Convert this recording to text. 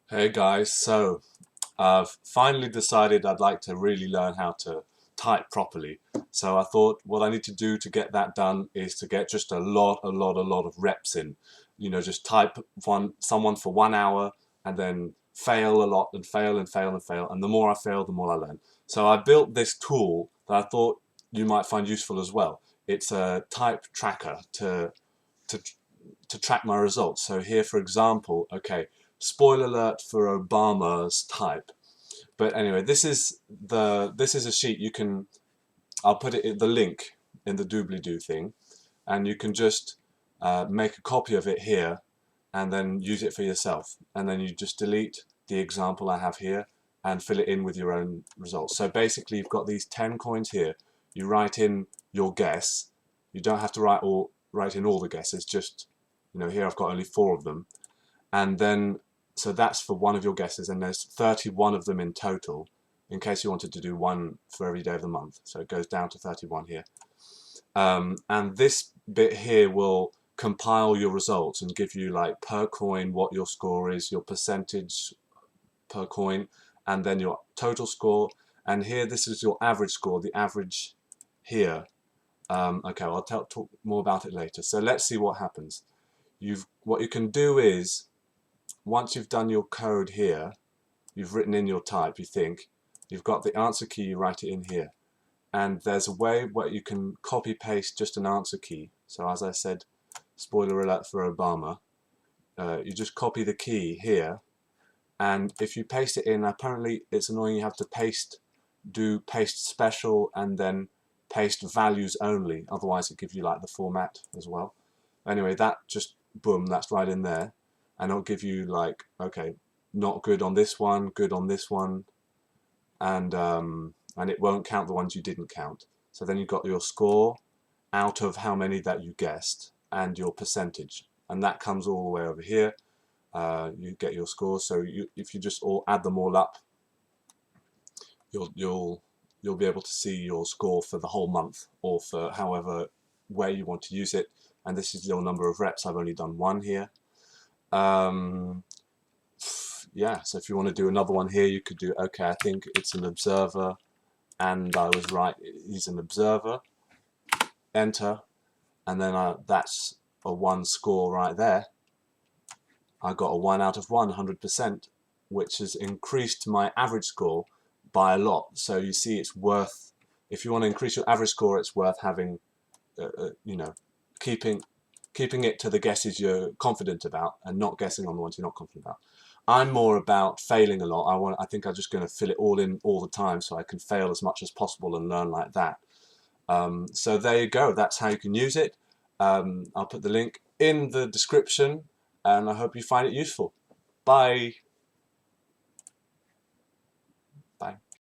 Hey guys, so I've finally decided I'd like to really learn how to type properly. So I thought what I need to do to get that done is to get just a lot of reps in. Just type someone for 1 hour and then fail a lot and fail and fail and fail. And the more I fail, the more I learn. So I built this tool that I thought you might find useful as well. It's a type tracker to to track my results. So here, for example, okay, spoiler alert for Obama's type. But anyway, this is a sheet you can. I'll put it in the link in the doobly doo thing, and you can just make a copy of it here, and then use it for yourself. And then you just delete the example I have here and fill it in with your own results. So basically, you've got these 10 coins here. You write in your guess. You don't have to write in all the guesses. Just here I've got only 4 of them, and then so that's for one of your guesses, and there's 31 of them in total in case you wanted to do one for every day of the month. So it goes down to 31 here. And this bit here will compile your results and give you like per coin what your score is, your percentage per coin, and then your total score. And here this is your average score, the average here. Okay, I'll talk more about it later. So let's see what happens. What you can do is, once you've done your code here, you've written in your type, you think, you've got the answer key, you write it in here. And there's a way where you can copy paste just an answer key. So as I said, spoiler alert for Obama, you just copy the key here, and if you paste it in, apparently it's annoying, you have to do paste special and then paste values only, otherwise it gives you like the format as well. Anyway, that just, boom, that's right in there, and it'll give you like, okay, not good on this one, good on this one, and it won't count the ones you didn't count. So then you've got your score out of how many that you guessed and your percentage, and that comes all the way over here. You get your score. So if you just add them all up, you'll be able to see your score for the whole month or for however way you want to use it. And this is your number of reps. I've only done one here. Yeah, so if you want to do another one here, you could do, okay, I think it's an observer, and I was right, he's an observer, enter, and then that's a 1 score right there. I got a 1 out of 100%, which has increased my average score by a lot. So you see, it's worth, if you want to increase your average score, it's worth having, keeping it to the guesses you're confident about and not guessing on the ones you're not confident about. I'm more about failing a lot. I think I'm just going to fill it all in all the time so I can fail as much as possible and learn like that. So there you go. That's how you can use it. I'll put the link in the description, and I hope you find it useful. Bye.